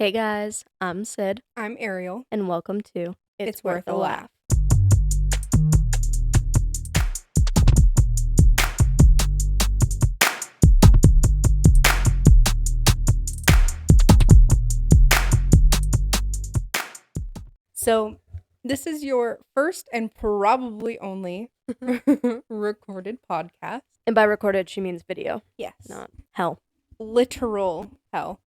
Hey guys, I'm Sid, I'm Ariel. and welcome to It's Worth a Laugh. So, this is your first and probably only recorded podcast. And by recorded, she means video, Yes. not hell. Literal hell.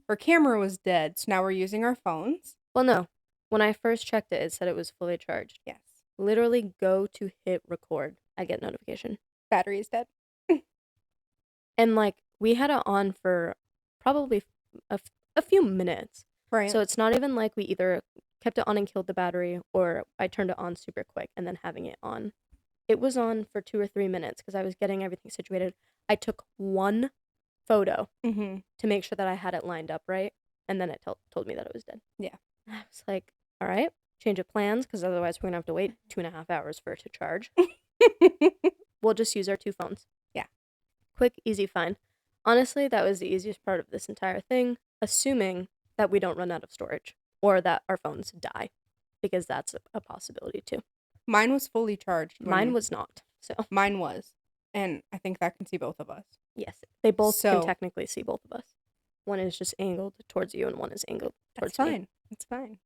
Our camera was dead, so now we're using our phones. Well, no. When I first checked it, it said it was fully charged. Yes. Literally go to hit record. I get notification. Battery is dead. And we had it on for probably a few minutes. Right. So it's not even like we either kept it on and killed the battery or I turned it on super quick and then having it on. It was on for 2 or 3 minutes because I was getting everything situated. I took one photo Mm-hmm. to make sure that I had it lined up right, and then it told me that it was dead. Yeah. And I was like, all right, change of plans, because otherwise we're going to have to wait 2.5 hours for it to charge. We'll just use our two phones. Yeah. Quick, easy, fine. Honestly, that was the easiest part of this entire thing, assuming that we don't run out of storage or that our phones die, because that's a possibility too. Mine was fully charged. Mine was not, so. Mine was. And I think that can see both of us. Yes, they both can So- technically see both of us. One is just angled towards you and one is angled towards That's me. fine. It's fine.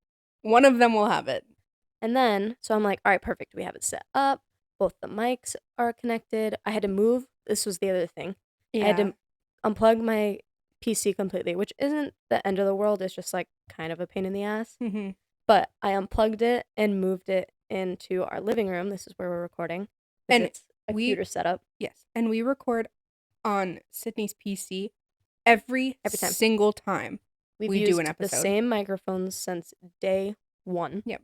One of them will have it. And then, so I'm like, all right, perfect. We have it set up. Both the mics are connected. I had to move. This was the other thing. Yeah. I had to unplug my PC completely, which isn't the end of the world. It's just like kind of a pain in the ass. Mm-hmm. But I unplugged it and moved it into our living room. This is where we're recording. And it's a computer setup. Yes. And we record on Sydney's PC every time. single time. We've we used do an the episode. same microphones since day one. Yep.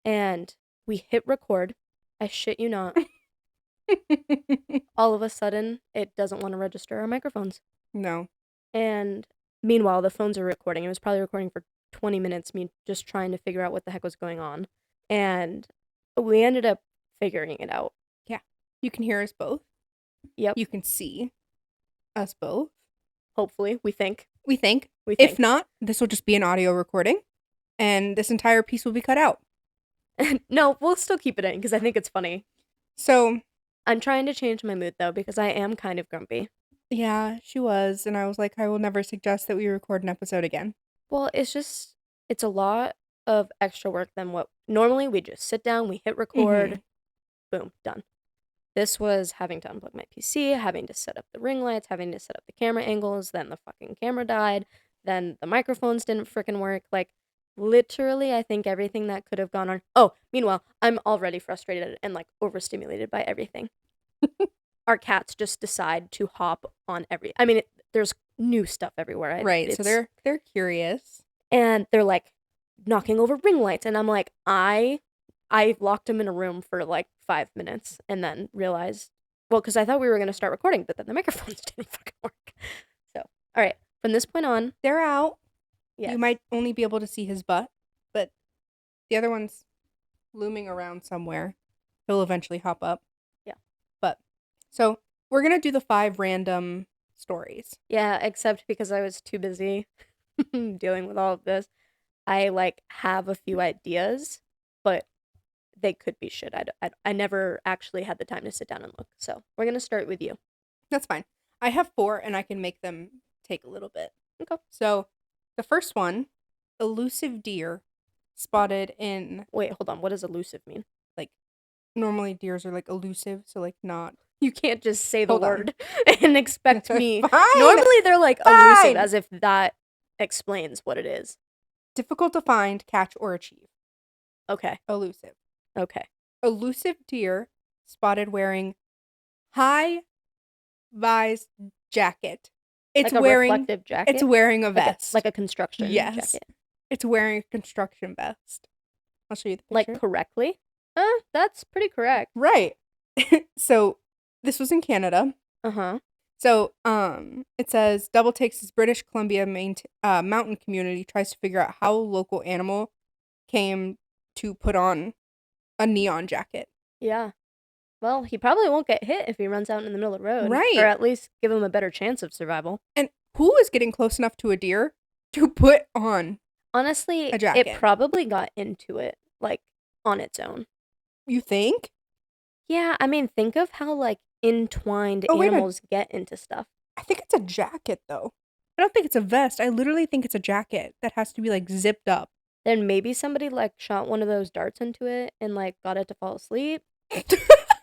And we hit record. I shit you not. All of a sudden, it doesn't want to register our microphones. No. And meanwhile, the phones are recording. It was probably recording for 20 minutes, me just trying to figure out what the heck was going on. And we ended up figuring it out. You can hear us both. Yep. You can see us both. Hopefully, we think. We think. We think. If not, this will just be an audio recording. And this entire piece will be cut out. No, we'll still keep it in because I think it's funny. So, I'm trying to change my mood, though, because I am kind of grumpy. yeah, she was. And I was like, I will never suggest that we record an episode again. Well, it's a lot of extra work than what normally we just sit down, we hit record, boom, done. This was having to unplug my PC, having to set up the ring lights, having to set up the camera angles, then the fucking camera died, then the microphones didn't frickin' work. Like, literally, I think everything that could have gone on. Oh, meanwhile, I'm already frustrated and, overstimulated by everything. Our cats just decide to hop on there's new stuff everywhere. Right. So they're curious. And they're, knocking over ring lights, and I'm like, I locked them in a room for 5 minutes and then realized, well, because I thought we were going to start recording, but then the microphones didn't fucking work. So, all right, from this point on, They're out. yes. You might only be able to see his butt, but the other one's looming around somewhere. He'll eventually hop up. Yeah. But, so, we're going to do the 5 random stories. Yeah, except because I was too busy dealing with all of this. I, have a few ideas, but they could be shit. I never actually had the time to sit down and look. So we're going to start with you. That's fine. I have 4, and I can make them take a little bit. Okay. So, the first one, elusive deer spotted in... Wait, hold on. What does elusive mean? Normally, deers are, elusive, so, not... You can't just say the Hold on. word and expect me. Fine. Normally, they're elusive, Fine. as if that explains what it is. Difficult to find, catch, or achieve. Okay. Elusive. Okay. Elusive deer spotted wearing high-vis jacket. It's like a wearing reflective jacket? It's wearing a vest. Like a construction Yes. jacket. It's wearing a construction vest. I'll show you the picture. Correctly? That's pretty correct. Right. So this was in Canada. Uh-huh. So it says Double Takes' British Columbia mountain community tries to figure out how a local animal came to put on a neon jacket. Yeah. Well, he probably won't get hit if he runs out in the middle of the road. Right. Or at least give him a better chance of survival. And who is getting close enough to a deer to put on Honestly, a it jacket. probably got into it, like, on its own. You think? Yeah, I mean, think of how, like, entwined Oh, wait a animals get into stuff. I think it's a jacket, though. I don't think it's a vest. I literally think it's a jacket that has to be, like, zipped up. Then maybe somebody, like, shot one of those darts into it and, like, got it to fall asleep.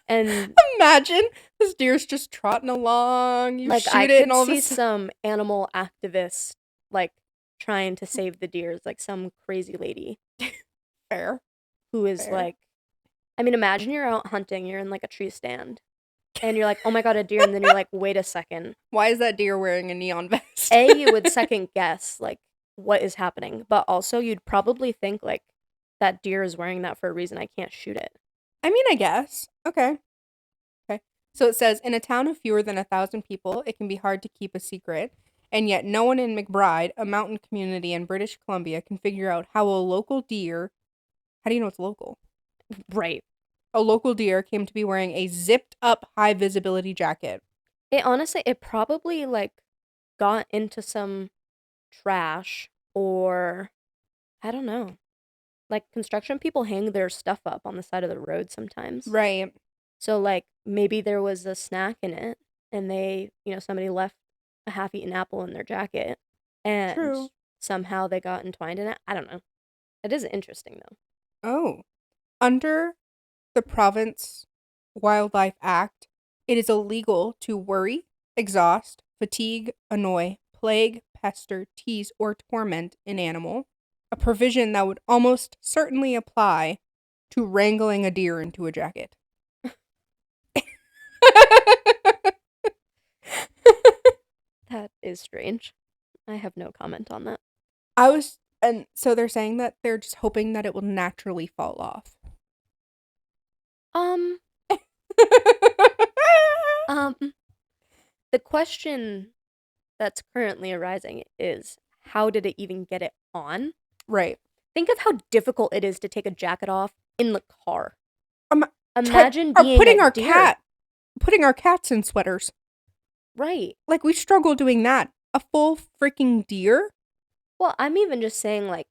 And, Imagine this deer's just trotting along. You like, I shoot it, and could all of a see sudden. some animal activists, like, trying to save the deers, like, some crazy lady Fair. who is, Fair. like, I mean, imagine you're out hunting, you're in, like, a tree stand, and you're like, "Oh my god, a deer," and then you're like, "Wait a second." Why is that deer wearing a neon vest? You would second guess, like, what is happening, but also you'd probably think, like, that deer is wearing that for a reason, I can't shoot it. I mean, I guess. Okay. Okay. So it says, in a town of fewer than 1,000 people, it can be hard to keep a secret, and yet no one in McBride, a mountain community in British Columbia, can figure out how a local deer. How do you know it's local? Right. A local deer came to be wearing a zipped up high visibility jacket. It honestly, it probably, like, got into some trash or I don't know. Like, construction people hang their stuff up on the side of the road sometimes. Right. So, like, maybe there was a snack in it and somebody left a half-eaten apple in their jacket and True. somehow they got entwined in it. I don't know. It is interesting though. Oh. Under the Province Wildlife Act, it is illegal to worry, exhaust, fatigue, annoy, plague, pester, tease, or torment an animal, a provision that would almost certainly apply to wrangling a deer into a jacket. That is strange. I have no comment on that. And so they're saying that they're just hoping that it will naturally fall off. Um, um, the question that's currently arising is how did it even get it on? Right. Think of how difficult it is to take a jacket off in the car. Um, Imagine are being a deer. putting our cats in sweaters. Right. Like, we struggle doing that. A full freaking deer? Well, I'm even just saying, like,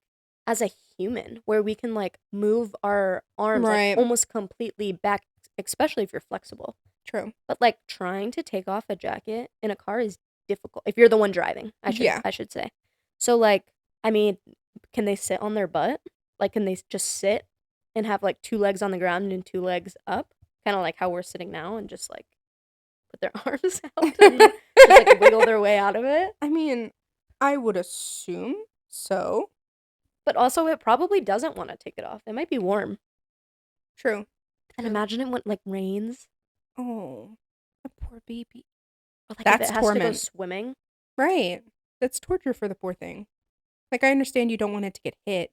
as a human, where we can, like, move our arms, like, Right. almost completely back, especially if you're flexible. True. But, like, trying to take off a jacket in a car is difficult. If you're the one driving, Yeah. I should say. So, like, I mean, can they sit on their butt? Like, can they just sit and have, like, two legs on the ground and two legs up? Kind of like how we're sitting now and just, like, put their arms out and just, like, wiggle their way out of it? I mean, I would assume so. But also, it probably doesn't want to take it off. It might be warm. True. And imagine it when, like, rains. Oh, the poor baby. Or, like, if That's it has to go torment. swimming. Right. That's torture for the poor thing. Like, I understand you don't want it to get hit.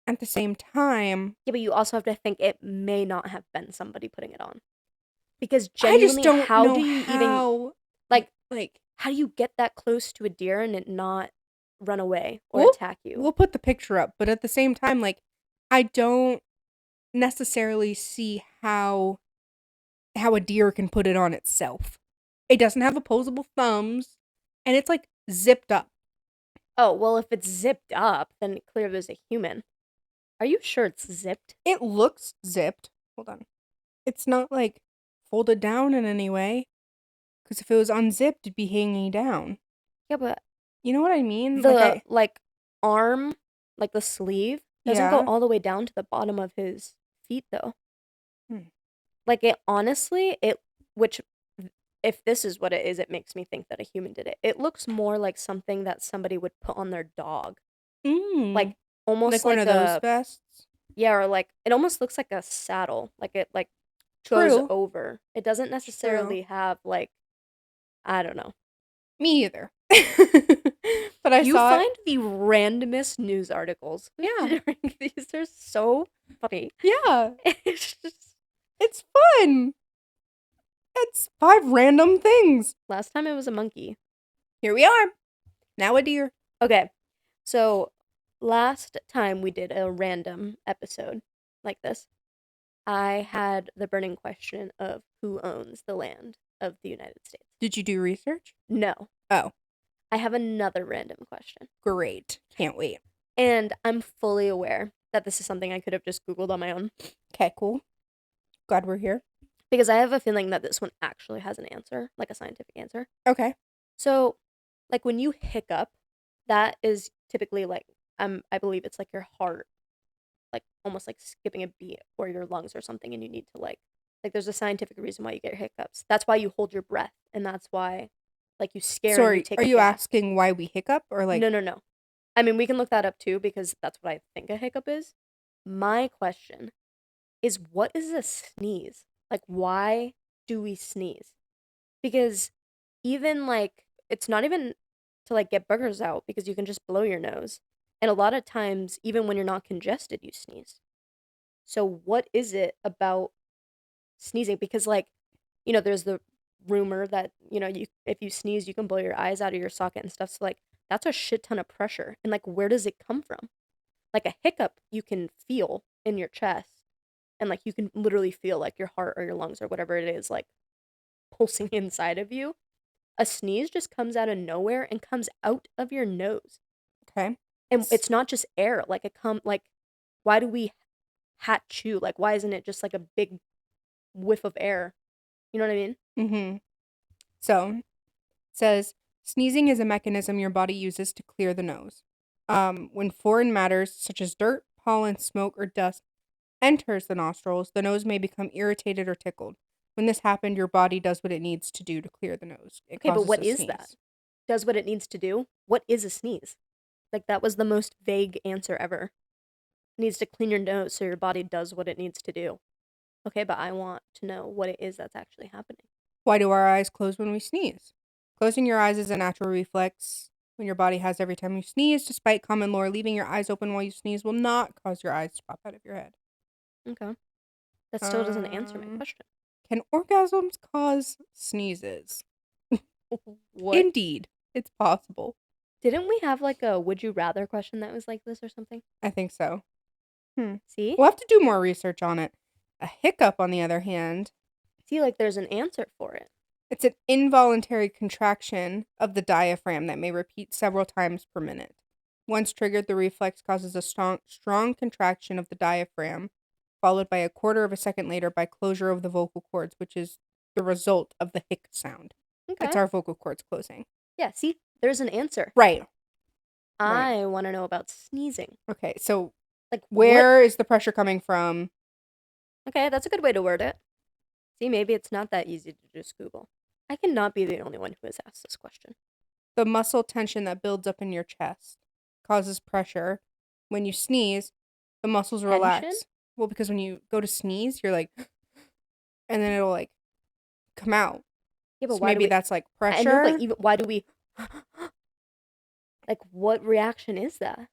At the same time, Yeah, but you also have to think it may not have been somebody putting it on. Because I just genuinely, don't how know do you even, how. like, Like, how do you get that close to a deer and it not run away or we'll attack you? we'll put the picture up, but at the same time, like, I don't necessarily see how a deer can put it on itself. It doesn't have opposable thumbs, and it's like zipped up. Oh, well, if it's zipped up, then clearly there's a human. Are you sure it's zipped? It looks zipped. Hold on. It's not like folded down in any way. Because if it was unzipped, it'd be hanging down. Yeah, but You know what I mean? the, like, arm, like, the sleeve, doesn't go Yeah. all the way down to the bottom of his feet, though. Hmm. Like, it honestly, which, if this is what it is, it makes me think that a human did it. It looks more like something that somebody would put on their dog. Like, almost Like one like of those a, vests. yeah, or like, it almost looks like a saddle. Like, it, like, goes True. over. It doesn't True. necessarily have, like, I don't know. Me either. But I You saw it. find the randomest news articles. Yeah. These are so funny. Yeah. It's just, It's fun. It's 5 random things. last time it was a monkey. Here we are. Now a deer. Okay, so last time we did a random episode like this, I had the burning question of who owns the land of the United States. Did you do research? No. Oh. I have another random question. Great. Can't wait. And I'm fully aware that this is something I could have just Googled on my own. Okay, cool. Glad we're here. Because I have a feeling that this one actually has an answer, like a scientific answer. Okay. So, like when you hiccup, that is typically like I believe it's like your heart, like almost like skipping a beat, or your lungs or something, and you need to like there's a scientific reason why you get hiccups. That's why you hold your breath, and that's why like you scare and you Sorry, take are a you gap. asking why we hiccup or like? No, no, no. I mean, we can look that up too because that's what I think a hiccup is. My question is, what is a sneeze? Like, why do we sneeze? Because even like, it's not even to like get boogers out because you can just blow your nose. And a lot of times, even when you're not congested, you sneeze. So, what is it about sneezing? Because, like, there's the rumor that, you if you sneeze, you can blow your eyes out of your socket and stuff. So, like, that's a shit ton of pressure. And, like, where does it come from? Like, a hiccup you can feel in your chest. And, like, you can literally feel, like, your heart or your lungs or whatever it is, like, pulsing inside of you. A sneeze just comes out of nowhere and comes out of your nose. Okay. And it's not just air. Like, why do we chew? Like, why isn't it just, like, a big whiff of air? You know what I mean? Mm-hmm. So, it says sneezing is a mechanism your body uses to clear the nose. When foreign matters such as dirt, pollen, smoke, or dust enters the nostrils, the nose may become irritated or tickled. When this happens, your body does what it needs to do to clear the nose. It Okay, but causes what a is that? sneeze. Does what it needs to do? What is a sneeze? Like, that was the most vague answer ever. It needs to clean your nose so your body does what it needs to do. Okay, but I want to know what it is that's actually happening. Why do our eyes close when we sneeze? Closing your eyes is a natural reflex when your body has every time you sneeze. Despite common lore, leaving your eyes open while you sneeze will not cause your eyes to pop out of your head. Okay. That still doesn't answer my Um, question. can orgasms cause sneezes? What? Indeed, it's possible. Didn't we have like a would you rather question that was like this or something? I think so. See? We'll have to do more research on it. A hiccup, on the other hand, See, like there's an answer for it. it's an involuntary contraction of the diaphragm that may repeat several times per minute. Once triggered, the reflex causes a strong contraction of the diaphragm, followed by a quarter of a second later by closure of the vocal cords, which is the result of the hic sound. It's Okay. our vocal cords closing. Yeah, see? There's an answer. Right. Right. I want to know about sneezing. Okay, so Like what? where is the pressure coming from? Okay, that's a good way to word it. See, maybe it's not that easy to just Google. I cannot be the only one who has asked this question. The muscle tension that builds up in your chest causes pressure. When you sneeze, the muscles Tension? relax. Well, because when you go to sneeze, you're like, and then it'll like come out. Yeah, but So why do maybe we that's like I know, but pressure. even why do we like what reaction is that?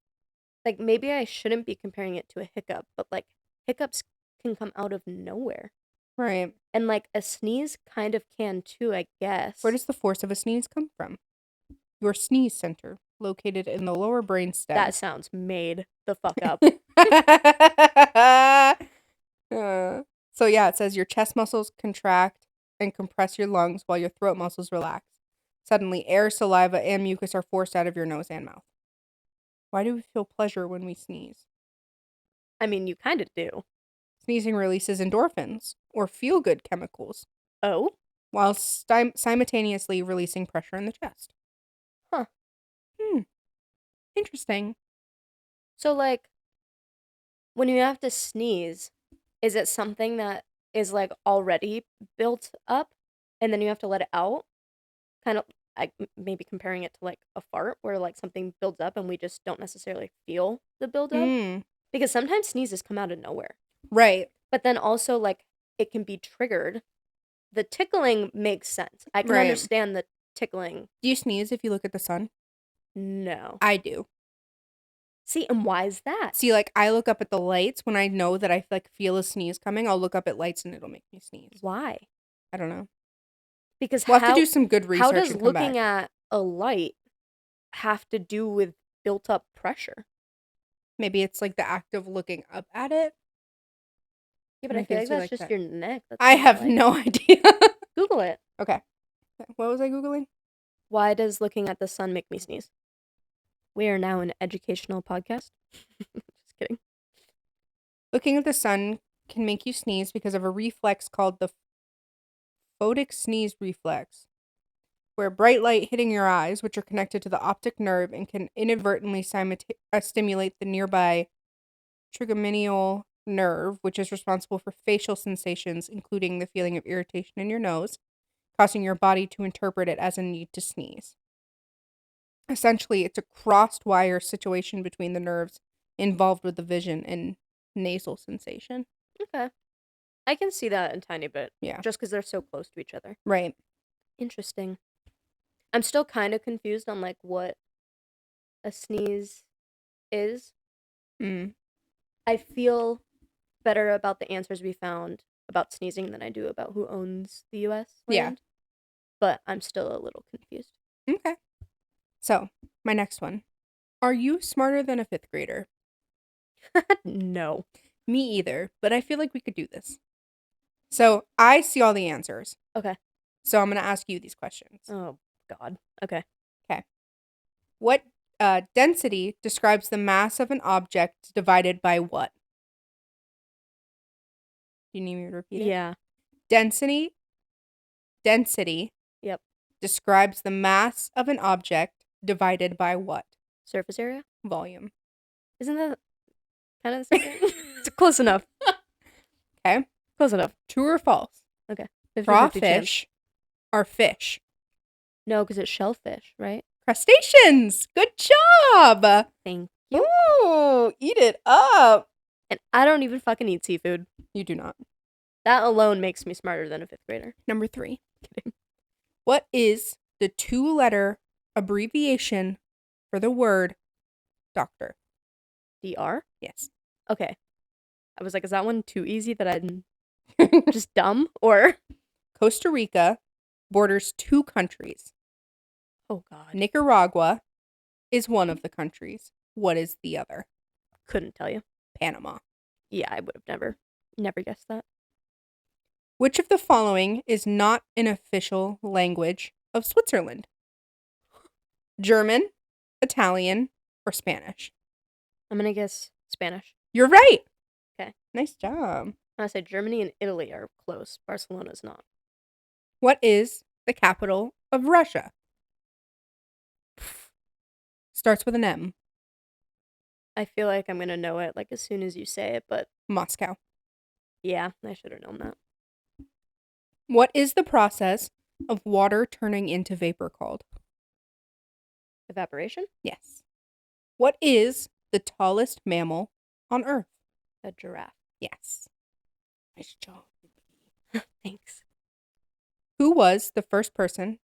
Like maybe I shouldn't be comparing it to a hiccup, but like hiccups can come out of nowhere. Right. And like a sneeze kind of can too, I Where guess. does the force of a sneeze come from? Your sneeze center, located in the lower brain That stem. sounds made the fuck up. So yeah, it says your chest muscles contract and compress your lungs while your throat muscles relax. Suddenly, air, saliva, and mucus are forced out of your nose and mouth. Why do we feel pleasure when we sneeze? I mean, you kind of do. Sneezing releases endorphins, or feel good chemicals, Oh? while simultaneously releasing pressure in the chest. Huh. Hmm, interesting. So like when you have to sneeze, is it something that is like already built up and then you have to let it out? Kind of like maybe comparing it to like a fart where like something builds up and we just don't necessarily feel the buildup. Hmm, Because sometimes sneezes come out of nowhere. right, But then also like it can be triggered. The tickling makes sense. I can right. understand the tickling. Do you sneeze if you look at the sun? No. I do. See, and why is that? See, like I look up at the lights when I know that I like feel a sneeze coming. I'll look up at lights and it'll make me sneeze. Why? I don't know. Because We'll have to do some good how research does and come looking back. at a light have to do with built up pressure? Maybe it's like the act of looking up at it Yeah, but kind I of feel like gives you that's like just that. your neck. That's I not have like no idea. Google it. Okay. What was I Googling? Why does looking at the sun make me sneeze? We are now an educational podcast. Just kidding. Looking at the sun can make you sneeze because of a reflex called the photic sneeze reflex, where bright light hitting your eyes, which are connected to the optic nerve and can inadvertently stimulate the nearby trigeminal nerve, which is responsible for facial sensations, including the feeling of irritation in your nose, causing your body to interpret it as a need to sneeze. Essentially, it's a crossed wire situation between the nerves involved with the vision and nasal sensation. Okay. I can see that a tiny bit. Yeah. Just because they're so close to each other. Right. Interesting. I'm still kind of confused on like what a sneeze is. Mm. I feel better about the answers we found about sneezing than I do about who owns the U.S. land. Yeah. But I'm still a little confused. Okay. So, my next one. Are you smarter than a fifth grader? No. Me either, but I feel like we could do this. So, I see all the answers. Okay. So, I'm going to ask you these questions. Oh, God. Okay. Okay. What density describes the mass of an object divided by what? Do you need me to repeat it? Yeah. Density Yep. describes the mass of an object divided by what? Surface area? Volume. Isn't that kind of the same thing? It's close enough. Okay. Close enough. True or false? 50-50 chance. Crawfish are fish. No, because it's shellfish, right? Crustaceans. Good job. Thank you. Ooh, eat it up. And I don't even fucking eat seafood. You do not. That alone makes me smarter than a fifth grader. Number 3. Kidding. What is the 2-letter abbreviation for the word doctor? DR? Yes. Okay. I was like, is that one too easy that I'm just dumb? Or Costa Rica borders 2 countries. oh God. Nicaragua is one of the countries. What is the other? Couldn't tell you. Panama. Yeah, I would have never guessed that. Which of the following is not an official language of Switzerland? German, Italian, or Spanish? I'm gonna guess Spanish. You're right. Okay. Nice job. I say Germany and Italy are close. Barcelona's not. What is the capital of Russia? Starts with an M. I feel like I'm gonna know it like as soon as you say it, but Moscow. yeah, I should have known that. What is the process of water turning into vapor called? Evaporation? Yes. What is the tallest mammal on Earth? A giraffe. Yes. Nice job. Thanks. Who was the first person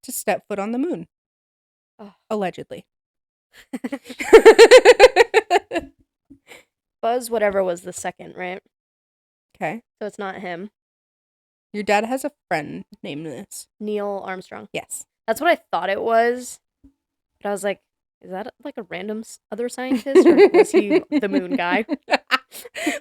to step foot on the moon? Oh. Allegedly. Buzz whatever was the second, right? Okay. So it's not him. Your dad has a friend named this. Neil Armstrong. Yes. That's what I thought it was. But I was like, is that like a random other scientist? Or was he the moon guy?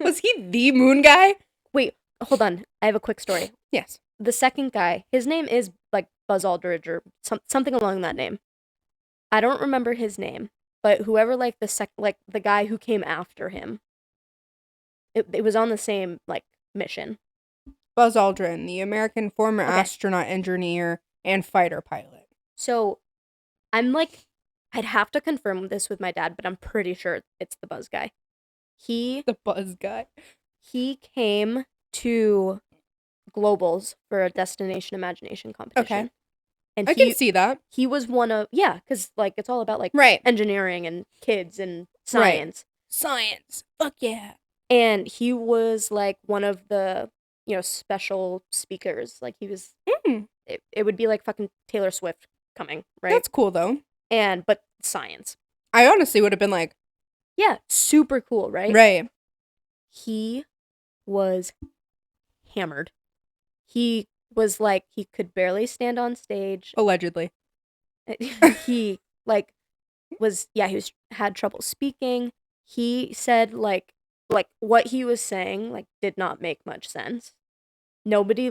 Was he the moon guy? Wait, hold on. I have a quick story. Yes. The second guy, his name is like Buzz Aldridge or something along that name. I don't remember his name, but whoever like the guy who came after him, it was on the same like mission. Buzz Aldrin, the American former Okay. astronaut, engineer, and fighter pilot. So, I'm like, I'd have to confirm this with my dad, but I'm pretty sure it's the Buzz guy. The Buzz guy. He came to Globals for a Destination Imagination competition. Okay. And I can see that. he was one of, yeah, because like it's all about like Right. engineering and kids and science. Science. Fuck yeah. And he was like one of the, special speakers. Like he was, it would be like fucking Taylor Swift coming, right? That's cool though. But science. I honestly would have been like, Yeah, super cool, right? right. He was hammered. He was like, he could barely stand on stage. Allegedly. He like he had trouble speaking. He said like what he was saying like did not make much sense. Nobody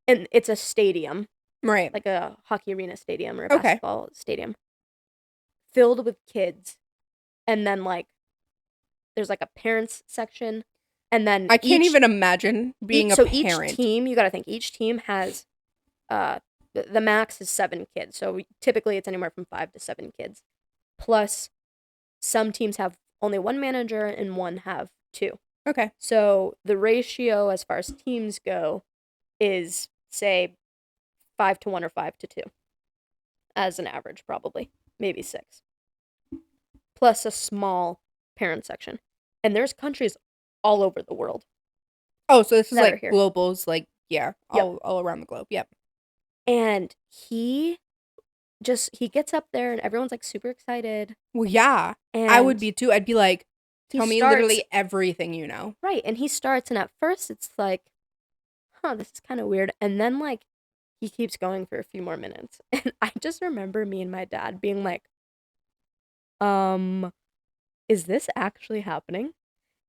and it's a stadium. Right. like a hockey arena stadium or a Okay. basketball stadium, filled with kids. And then like there's like a parents section, and then I can't even imagine being a each parent. team, you got to think each team has the max is 7 kids. So typically it's anywhere from 5 to 7 kids. Plus some teams have only one manager and one have 2. Okay. So the ratio as far as teams go is say 5 to 1 or 5 to 2 as an average, probably maybe 6, plus a small parent section. And there's countries all over the world Oh, so this is that are like here. globals, like, yeah, Yep. all around the globe. Yep. And he gets up there and everyone's like super excited. Well, yeah, I would And be too. I'd be like, he tell me starts literally everything you know. right, and he starts, and at first it's like, huh, this is kind of weird. And then like he keeps going for a few more minutes. And I just remember me and my dad being like, is this actually happening?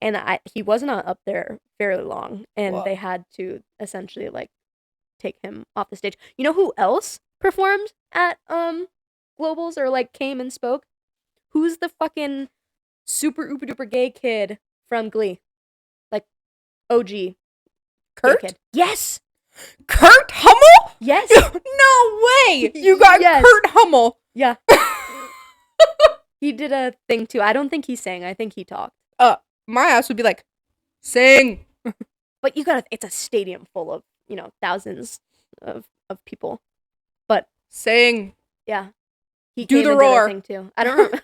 And he was not up there very long, and Whoa. they had to essentially like take him off the stage. You know who else performed at Globals or like came and spoke? Who's the fucking super uber duper gay kid from Glee? Like OG gay Kurt? kid. Yes. Kurt Hummel? Yes. No way! You got Yes. Kurt Hummel. Yeah. He did a thing too. I don't think he sang. I think he talked. My ass would be like, sing. But you gotta, it's a stadium full of, thousands of people. But Sing. yeah, he Do came the and did a roar. thing too. I don't remember.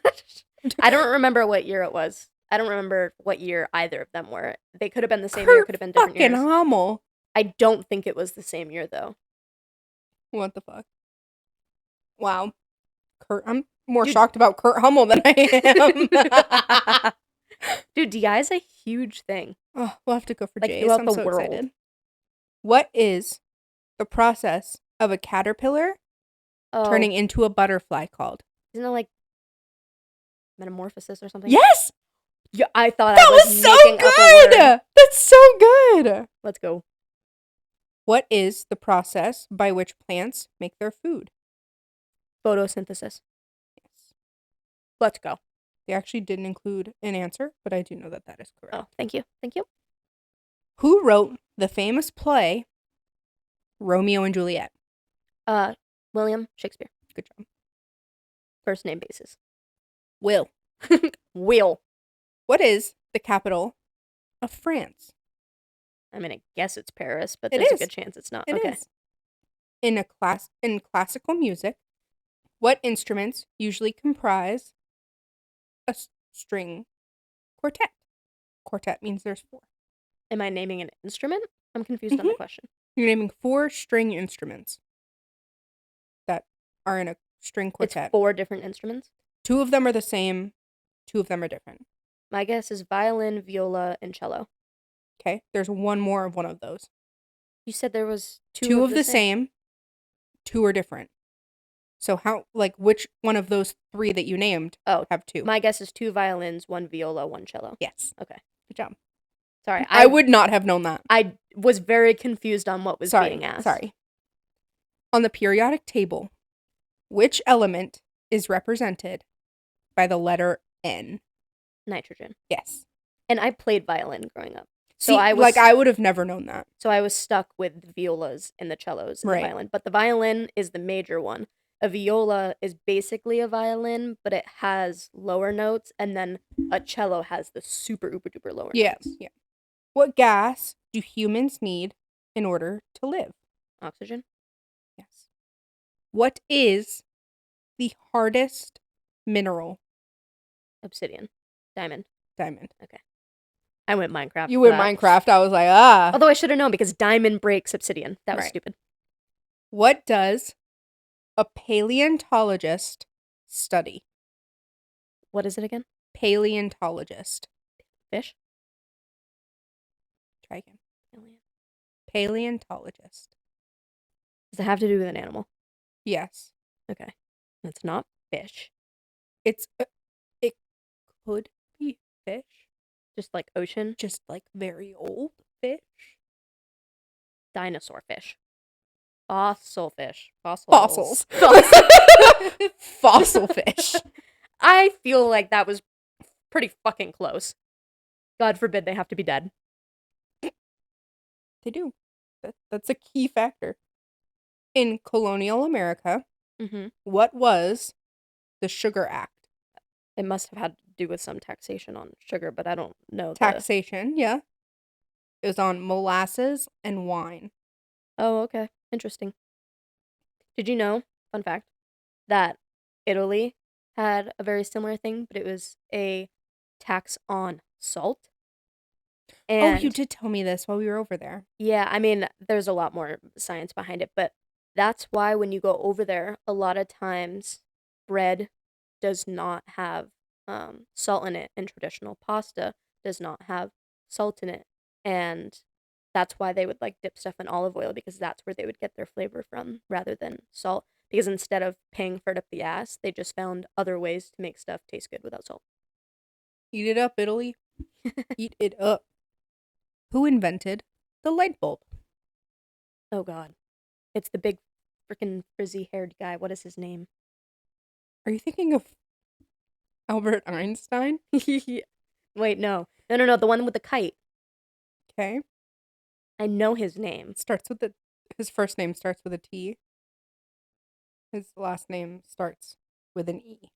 I don't remember what year it was. I don't remember what year either of them were. They could have been the same year, Kurt could have been different fucking years. Hummel. I don't think it was the same year though. What the fuck? Wow. I'm more Dude. shocked about Kurt Hummel than I am. Dude, DI is a huge thing. Oh, we'll have to go for Like J's. throughout I'm the so world. excited. What is the process of a caterpillar turning into a butterfly called? Isn't it like metamorphosis or something? Yes! Yeah, I thought That I was was so making up a good! word. That's so good! Let's go. What is the process by which plants make their food? Photosynthesis. Yes. Let's go. They actually didn't include an answer, but I do know that that is correct. Oh, thank you. Thank you. Who wrote the famous play Romeo and Juliet? William Shakespeare. Good job. First name basis. Will. Will. What is the capital of France? I mean, I guess it's Paris, but It there's a is. good chance it's not. It Okay. is. In classical music, what instruments usually comprise a string quartet? Quartet means there's 4. Am I naming an instrument? I'm confused on the question. You're naming 4 string instruments that are in a string quartet. It's 4 different instruments? 2 of them are the same. 2 of them are different. My guess is violin, viola, and cello. Okay, there's one more of one of those. You said there was 2 of the same. 2 are different. So which one of those 3 that you named have 2? My guess is 2 violins, 1 viola, 1 cello. Yes. Okay. Good job. Sorry. I would not have known that. I was very confused on what was being asked. Sorry. On the periodic table, which element is represented by the letter N? Nitrogen. Yes. And I played violin growing up. So I would have never known that. So I was stuck with the violas and the cellos and Right. the violin. But the violin is the major one. A viola is basically a violin, but it has lower notes, and then a cello has the super uber duper lower notes. Yeah. What gas do humans need in order to live? Oxygen? Yes. What is the hardest mineral? Obsidian. Diamond. Diamond. Okay. I went Minecraft. You went Minecraft. I was like, ah. Although I should have known because diamond breaks obsidian. That was Right. stupid. What does a paleontologist study? What is it again? Paleontologist. Fish? Try again. Alien. Paleontologist. Does it have to do with an animal? Yes. Okay. It's not fish. It could be fish. Just like ocean? Just like very old fish. Dinosaur fish. Fossil fish. Fossils. Fossils. Fossil fish. I feel like that was pretty fucking close. God forbid they have to be dead. They do. That's a key factor. In colonial America, Mm-hmm. what was the Sugar Act? It must have had to do with some taxation on sugar, but I don't know the. Taxation, yeah. It was on molasses and wine. Oh, okay. Interesting. Did you know, fun fact, that Italy had a very similar thing, but it was a tax on salt? Oh, you And did tell me this while we were over there. yeah, I mean, there's a lot more science behind it, but that's why when you go over there, a lot of times bread does not have salt in it, and traditional pasta does not have salt in it. And that's why they would like dip stuff in olive oil because that's where they would get their flavor from rather than salt. Because instead of paying for it up the ass, they just found other ways to make stuff taste good without salt. Eat it up, Italy. Eat it up. Who invented the light bulb? Oh god. It's the big freaking frizzy haired guy. What is his name? Are you thinking of Albert Einstein? Wait, no. No, the one with the kite. Okay. I know his name. His first name starts with a T. His last name starts with an E.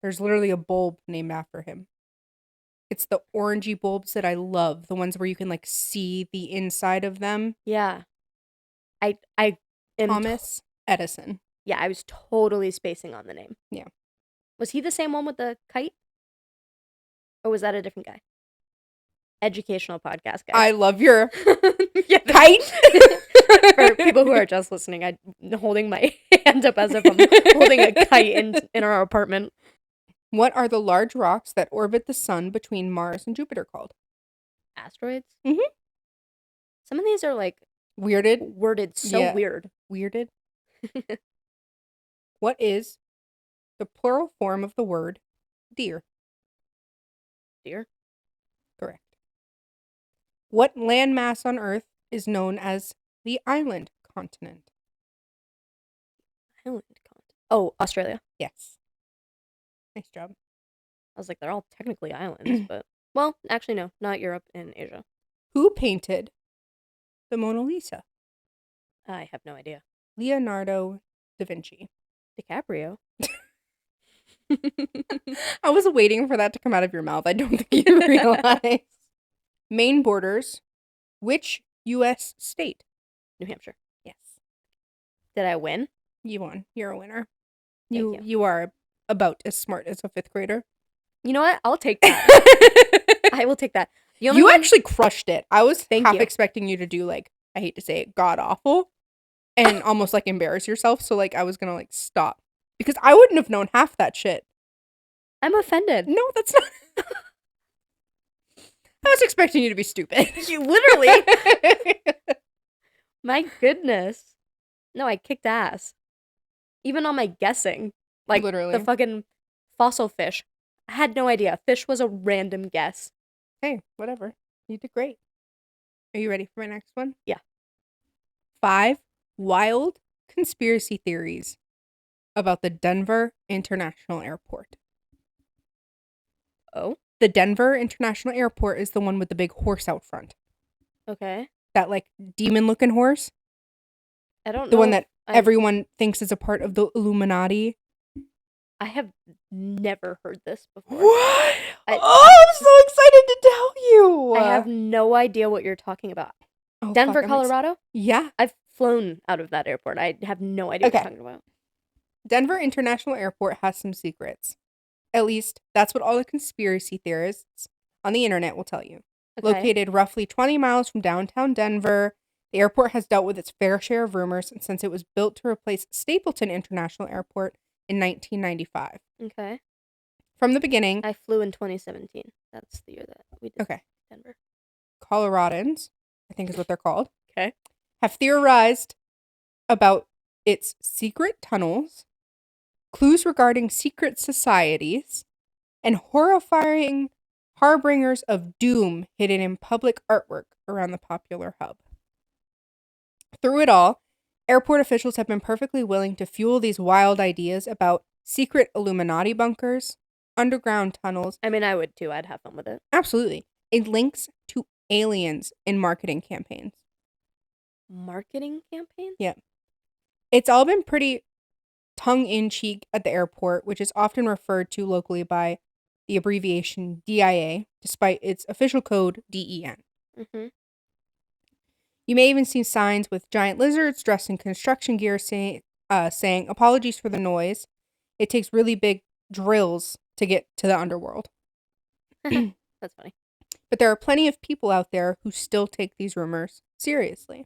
There's literally a bulb named after him. It's the orangey bulbs that I love, the ones where you can like see the inside of them. Yeah. I am Thomas Edison. yeah, I was totally spacing on the name. Yeah. Was he the same one with the kite? Or was that a different guy? Educational podcast, guys. I love your Yeah, kite. For people who are just listening, I'm holding my hand up as if I'm holding a kite in our apartment. What are the large rocks that orbit the sun between Mars and Jupiter called? Asteroids? Mhm. Some of these are like worded so Yeah. weird. Weirded. What is the plural form of the word deer? Dear. Correct. What landmass on Earth is known as the island continent? Island continent. Oh, Australia. Yes. Nice job. I was like, they're all technically islands, but well, actually no, not Europe and Asia. Who painted the Mona Lisa? I have no idea. Leonardo da Vinci. DiCaprio. I was waiting for that to come out of your mouth. I don't think you realize. Main borders. Which U.S. state? New Hampshire. Yes. Did I win? You won. You're a winner. Thank you. You are about as smart as a fifth grader. You know what? I'll take that. I will take that. You actually crushed it. I was half you. expecting you to do like, I hate to say it, god awful and almost like embarrass yourself. So like I was gonna like stop. Because I wouldn't have known half that shit. I'm offended. No, that's not. I was expecting you to be stupid. You literally. My goodness. No, I kicked ass. Even on my guessing. Like Literally. the fucking fossil fish. I had no idea. Fish was a random guess. Hey, whatever. You did great. Are you ready for my next one? Yeah. 5 wild conspiracy theories about the Denver International Airport. Oh? The Denver International Airport is the one with the big horse out front. Okay. That like demon looking horse. I don't know. The one that everyone thinks is a part of the Illuminati. I have never heard this before. What? I'm so excited to tell you. I have no idea what you're talking about. Oh, Denver, Colorado? Yeah. I've flown out of that airport. I have no idea what you're talking about. Denver International Airport has some secrets. At least, that's what all the conspiracy theorists on the internet will tell you. Okay. Located roughly 20 miles from downtown Denver, the airport has dealt with its fair share of rumors since it was built to replace Stapleton International Airport in 1995. Okay. From the beginning... I flew in 2017. That's the year that we did Denver. Coloradans, I think is what they're called, okay, have theorized about its secret tunnels, clues regarding secret societies, and horrifying harbingers of doom hidden in public artwork around the popular hub. Through it all, Airport officials have been perfectly willing to fuel these wild ideas about secret Illuminati bunkers, underground tunnels, I mean, I would too. I'd have fun with it. absolutely, and links to aliens in marketing campaigns. Marketing campaign? Yeah. It's all been pretty tongue in cheek at the airport, which is often referred to locally by the abbreviation DIA, despite its official code DEN. Mm-hmm. You may even see signs with giant lizards dressed in construction gear saying, apologies for the noise. It takes really big drills to get to the underworld. That's funny. But there are plenty of people out there who still take these rumors seriously.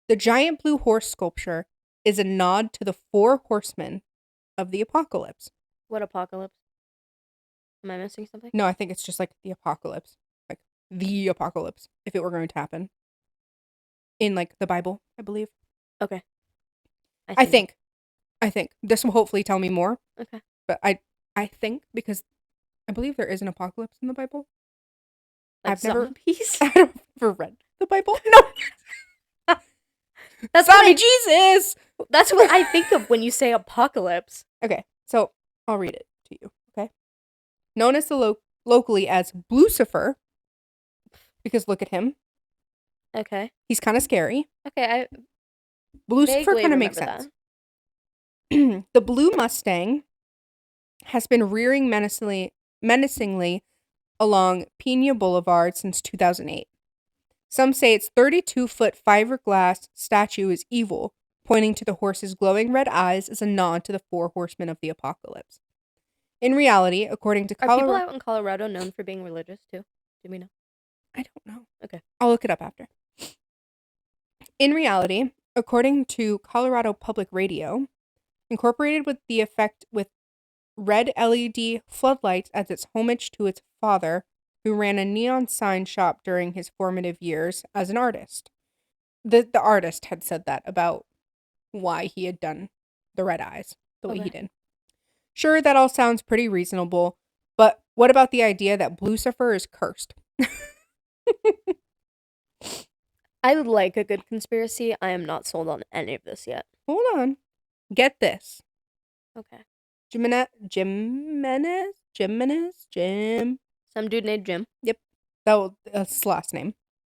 The giant blue horse sculpture is a nod to the four horsemen of the apocalypse. What apocalypse? Am I missing something? No, I think it's just like the apocalypse. Like the apocalypse, if it were going to happen. In like the Bible, I believe. Okay. I think. This will hopefully tell me more. Okay. But I think because I believe there is an apocalypse in the Bible. Like I've never zombies? I've never read the Bible. No. That's Zombie Jesus. That's what I think of when you say apocalypse. Okay, so I'll read it to you. Okay, known as locally as Lucifer, because look at him. Okay. He's kind of scary. Okay, I Lucifer vaguely kind of makes remember sense. The blue Mustang has been rearing menacingly along Pena Boulevard since 2008. Some say its 32-foot fiberglass statue is evil, pointing to the horse's glowing red eyes as a nod to the four horsemen of the apocalypse. In reality, according to Are people Colorado... out in Colorado known for being religious, too? Do we know? I don't know. Okay. I'll look it up after. In reality, according to Colorado Public Radio, incorporated with the effect with red LED floodlights as its homage to its father, who ran a neon sign shop during his formative years as an artist. The artist had said that about why he had done the red eyes the way he did. Sure, that all sounds pretty reasonable, but what about the idea that Lucifer is cursed? I would like a good conspiracy. I am not sold on any of this yet. Hold on. Get this. Okay. Jim. Some dude named Jim. Yep. That's his last name.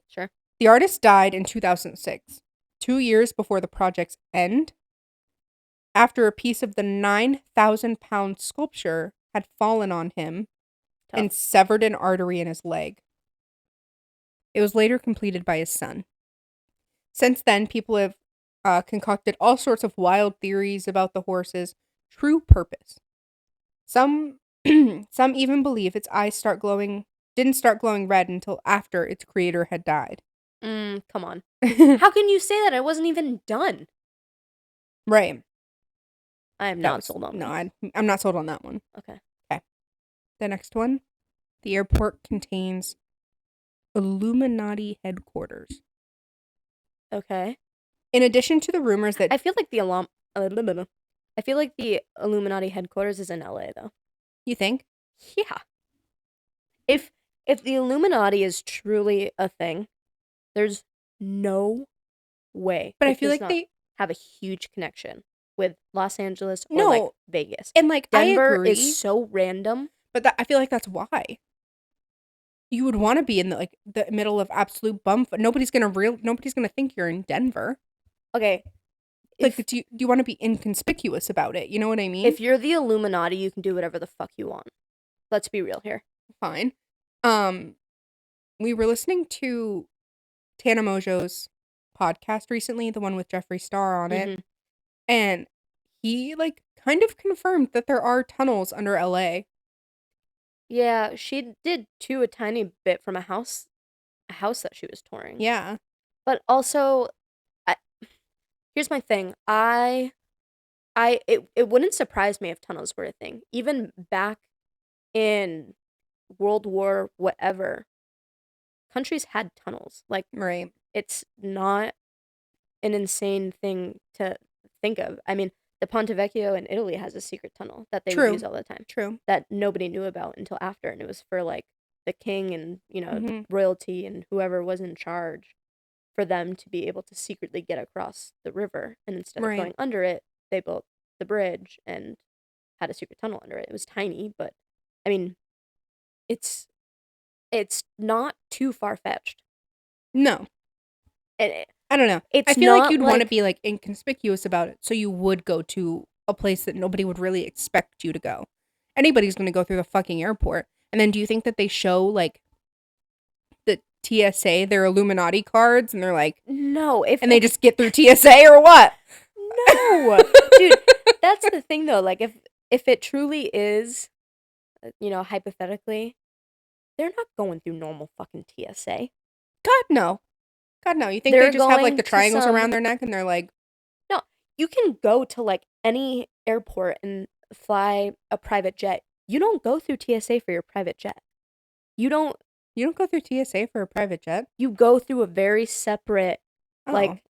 Sure. The artist died in 2006, 2 years before the project's end, after a piece of the 9,000-pound sculpture had fallen on him and severed an artery in his leg. It was later completed by his son. Since then, people have concocted all sorts of wild theories about the horse's true purpose. Some even believe its eyes didn't start glowing red until after its creator had died. Come on. How can you say that? I wasn't even done. Right. I am not sold on that. No, I'm not sold on that one. Okay. The next one. The airport contains Illuminati headquarters. Okay. In addition to the rumors that... I feel like the Illuminati headquarters is in LA, though. You think? Yeah. If the Illuminati is truly a thing, there's no way. But I feel like they have a huge connection with Los Angeles or like Vegas. And like Denver I agree, is so random. But I feel like that's why. You would want to be in the middle of absolute bumfuck. Nobody's gonna think you're in Denver. Okay. Do you want to be inconspicuous about it? You know what I mean? If you're the Illuminati, you can do whatever the fuck you want. Let's be real here. Fine. We were listening to Tana Mojo's podcast recently, the one with Jeffree Star on it, and he kind of confirmed that there are tunnels under LA. Yeah, she did too, a tiny bit from a house that she was touring. Yeah. But also, here's my thing. It wouldn't surprise me if tunnels were a thing. Even back in World War whatever, countries had tunnels. Like, right. It's not an insane thing to think of. I mean, the Ponte Vecchio in Italy has a secret tunnel that they would use all the time. True. That nobody knew about until after, and it was for like the king and royalty and whoever was in charge for them to be able to secretly get across the river. And instead of Right. going under it, they built the bridge and had a secret tunnel under it. It was tiny, but I mean, it's not too far fetched. No. And I don't know. I it's feel like not you'd want to be like inconspicuous about it, so you would go to a place that nobody would really expect you to go. Anybody's going to go through the fucking airport. And then do you think that they show like the TSA their Illuminati cards and they're like, no, if and they just get through TSA or what? no, dude, that's the thing though. Like if it truly is, hypothetically, they're not going through normal fucking TSA. God no. God no. You think They're they just have like going the to triangles some around their neck and they're like, no. You can go to like any airport and fly a private jet. You don't go through TSA for your private jet. You don't. you don't go through TSA for a private jet? You go through a very separate, Oh. like.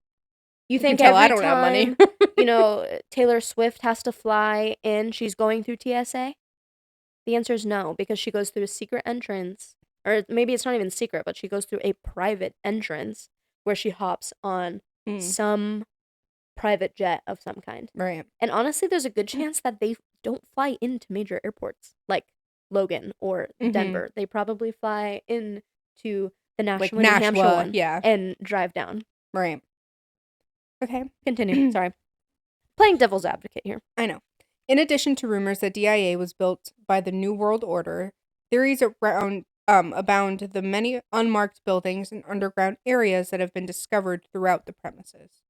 You You can think tell I every don't have money. time, Taylor Swift has to fly in, she's going through TSA? The answer is no, because she goes through a secret entrance, or maybe it's not even secret, but she goes through a private entrance where she hops on some private jet of some kind. Right. And honestly, there's a good chance that they don't fly into major airports like Logan or Denver. They probably fly into the Nashua, New Hampshire Nashua, one, yeah. and drive down. Right. Okay. Continue. Sorry. Playing devil's advocate here. I know. In addition to rumors that DIA was built by the New World Order, theories around abound the many unmarked buildings and underground areas that have been discovered throughout the premises.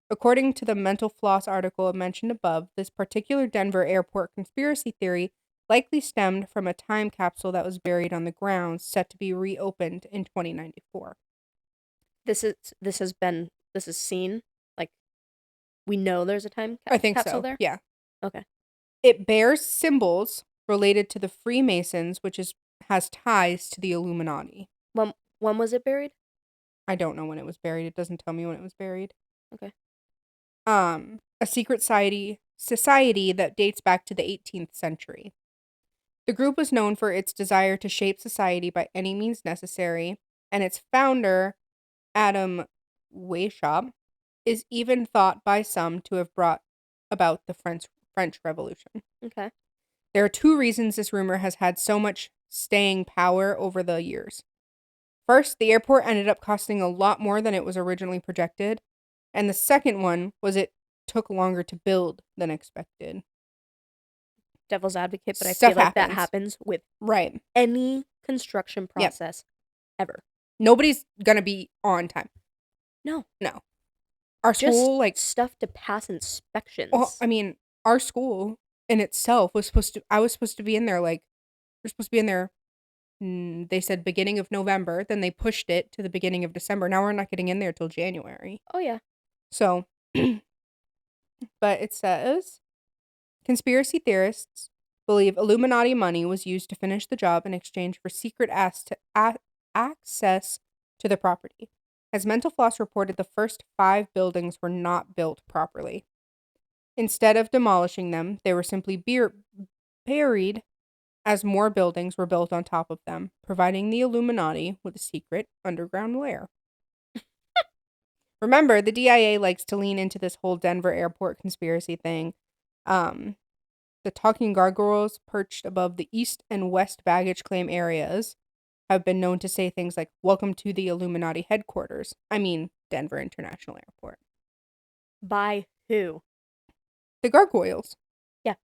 According to the Mental Floss article mentioned above, this particular Denver airport conspiracy theory likely stemmed from a time capsule that was buried on the grounds, set to be reopened in 2094. This is seen. Like, we know there's a time I think capsule so. there? Yeah. Okay. It bears symbols related to the Freemasons, which has ties to the Illuminati. When was it buried? I don't know when it was buried. It doesn't tell me when it was buried. Okay. A secret society that dates back to the 18th century. The group was known for its desire to shape society by any means necessary, and its founder, Adam Weishaupt, is even thought by some to have brought about the French Revolution. Okay. There are two reasons this rumor has had so much staying power over the years. First, the airport ended up costing a lot more than it was originally projected, and the second one was it took longer to build than expected. Devil's advocate, but I Stuff feel like that happens. happens with Right. any construction process ever. Nobody's gonna be on time. No. Our Just school, like, stuff to pass inspections. well, I mean, our school in itself was I was supposed to be in there, like, we're supposed to be in there, they said beginning of November, then they pushed it to the beginning of December. Now we're not getting in there till January. Oh, yeah. So, but it says, conspiracy theorists believe Illuminati money was used to finish the job in exchange for secret access to the property. As Mental Floss reported, the first 5 buildings were not built properly. Instead of demolishing them, they were simply buried as more buildings were built on top of them, providing the Illuminati with a secret underground lair. Remember, the DIA likes to lean into this whole Denver airport conspiracy thing. The talking gargoyles perched above the east and west baggage claim areas have been known to say things like, "Welcome to the Illuminati headquarters." I mean, Denver International Airport. By who? The gargoyles. Yeah.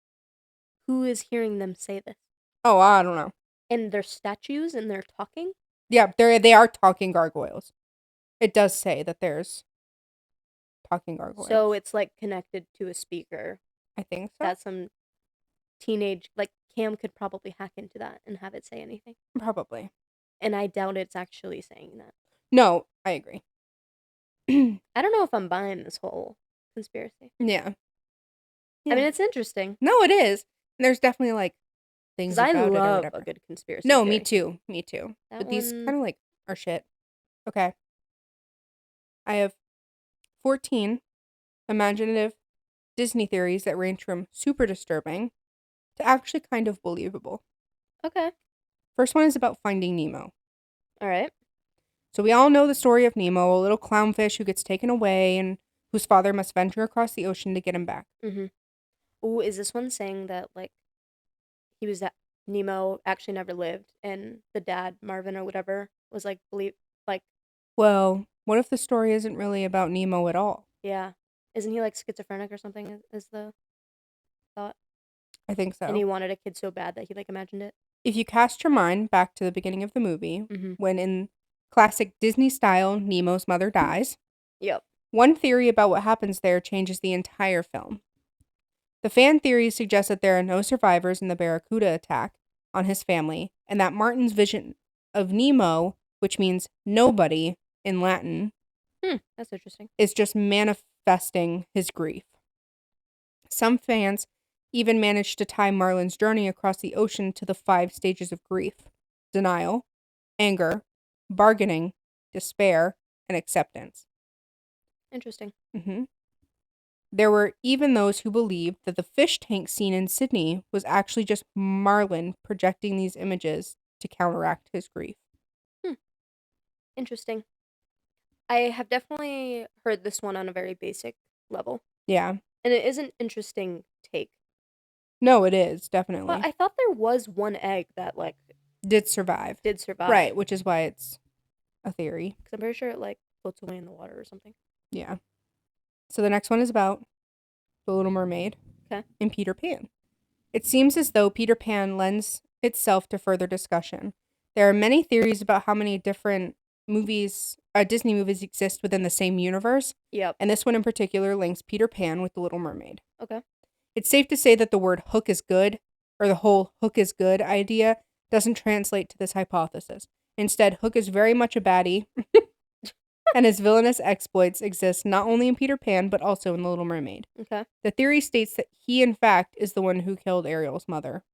Who is hearing them say this? Oh, I don't know. And their statues and they're talking? Yeah, they are talking gargoyles. It does say that there's talking gargoyles. So it's like connected to a speaker. I think so. That some teenage, like Cam could probably hack into that and have it say anything. Probably. And I doubt it's actually saying that. No, I agree. I don't know if I'm buying this whole conspiracy. Yeah. I mean, it's interesting. No, it is. And there's definitely like things Because about I it or love whatever. a good conspiracy No, theory. me too. Me too. That But these one- kind of like are shit. Okay. I have 14 imaginative Disney theories that range from super disturbing to actually kind of believable. Okay. First one is about Finding Nemo. All right. So we all know the story of Nemo, a little clownfish who gets taken away and whose father must venture across the ocean to get him back. Mm-hmm. Ooh, is this one saying that like he was that Nemo actually never lived, and the dad Marvin or whatever was like believe like Well, what if the story isn't really about Nemo at all? yeah, isn't he like schizophrenic or something? Is the thought, I think and so. he wanted a kid so bad that he like imagined it. If you cast your mind back to the beginning of the movie, Mm-hmm. when in classic Disney style, Nemo's mother dies, Yep. one theory about what happens there changes the entire film. The fan theories suggest that there are no survivors in the Barracuda attack on his family, and that Martin's vision of Nemo, which means nobody in Latin, That's interesting. is just manifesting his grief. Some fans even managed to tie Marlin's journey across the ocean to the 5 stages of grief: denial, anger, bargaining, despair, and acceptance. Interesting. hmm There were even those who believed that the fish tank scene in Sydney was actually just Marlin projecting these images to counteract his grief. Hmm. Interesting. I have definitely heard this one on a very basic level, Yeah. and it is an interesting take. No, it is, But definitely. I thought there was one egg that like Did survive. did survive. Right, which is why it's a theory. Because I'm pretty sure it like floats away in the water or something. Yeah. So the next one is about The Little Mermaid Okay. and Peter Pan. It seems as though Peter Pan lends itself to further discussion. There are many theories about how many different Disney movies exist within the same universe, Yep. and this one in particular links Peter Pan with The Little Mermaid. Okay. It's safe to say that the word hook is good, or the whole hook is good idea, doesn't translate to this hypothesis. Instead, Hook is very much a baddie, and his villainous exploits exist not only in Peter Pan, but also in The Little Mermaid. Okay. The theory states that he, in fact, is the one who killed Ariel's mother.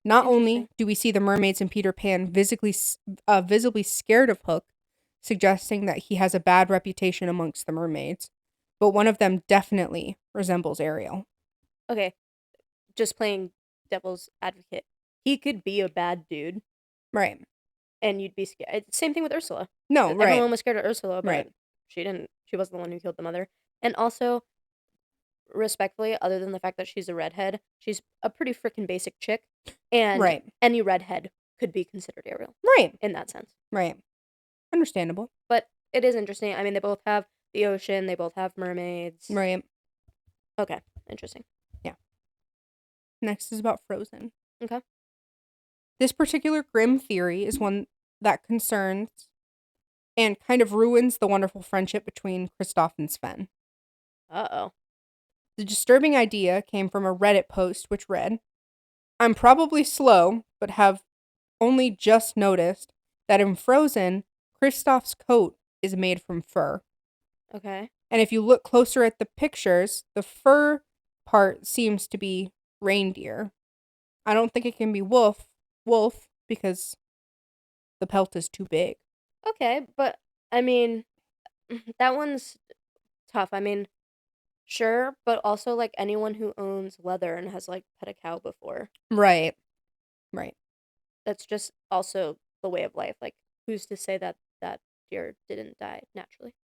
Not only Interesting. do we see the mermaids in Peter Pan visibly scared of Hook, suggesting that he has a bad reputation amongst the mermaids, but one of them definitely resembles Ariel. Okay. Just playing devil's advocate. He could be a bad dude, Right. and you'd be scared. Same thing with Ursula. No, right. Everyone was scared of Ursula, but Right. she didn't. She wasn't the one who killed the mother. And also, respectfully, other than the fact that she's a redhead, she's a pretty freaking basic chick, and Right. any redhead could be considered Ariel Right. in that sense. Right. Understandable. But it is interesting. I mean, they both have the ocean. They both have mermaids. Right. Okay, interesting. Yeah. Next is about Frozen. Okay. This particular grim theory is one that concerns and kind of ruins the wonderful friendship between Kristoff and Sven. Uh-oh. The disturbing idea came from a Reddit post which read, "I'm probably slow, but have only just noticed that in Frozen, Kristoff's coat is made from fur. Okay. And if you look closer at the pictures, the fur part seems to be reindeer. I don't think it can be wolf, because the pelt is too big." Okay, but I mean, that one's tough. I mean, sure, but also like anyone who owns leather and has like pet a cow before, Right. Right. that's just also the way of life. Like, who's to say that that deer didn't die naturally?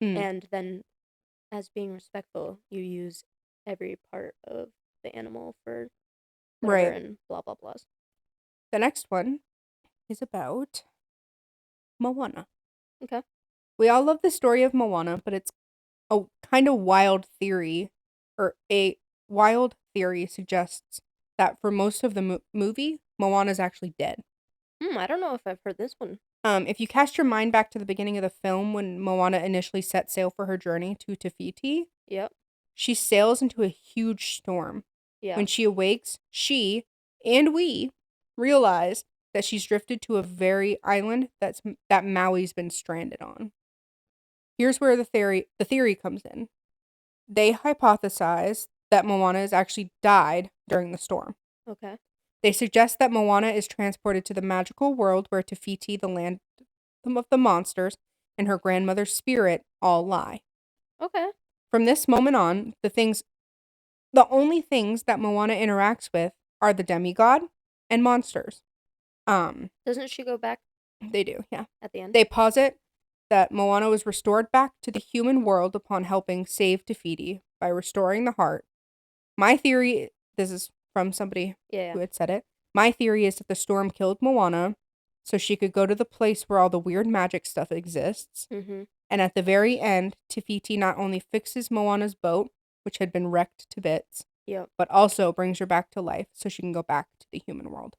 Mm. And then, as being respectful, you use every part of the animal for whatever Right. and blah blah blahs. The next one is about Moana. Okay. We all love the story of Moana, but it's a kind of wild theory, or a wild theory suggests that for most of the movie, Moana is actually dead. I don't know if I've heard this one. If you cast your mind back to the beginning of the film when Moana initially set sail for her journey to Tafiti, Yep. she sails into a huge storm. Yeah. When she awakes, she and we realize that she's drifted to a very island that Maui's been stranded on. Here's where the theory comes in. They hypothesize that Moana has actually died during the storm. Okay. They suggest that Moana is transported to the magical world where Tafiti, the land of the monsters, and her grandmother's spirit all lie. Okay. From this moment on, the only things that Moana interacts with are the demigod and monsters. Doesn't she go back They do, yeah. at the end? They posit that Moana was restored back to the human world upon helping save Te Fiti by restoring the heart. My theory, this is from somebody Yeah. who had said it. My theory is that the storm killed Moana so she could go to the place where all the weird magic stuff exists. Mm-hmm. And at the very end, Te Fiti not only fixes Moana's boat, which had been wrecked to bits, Yep. but also brings her back to life so she can go back to the human world.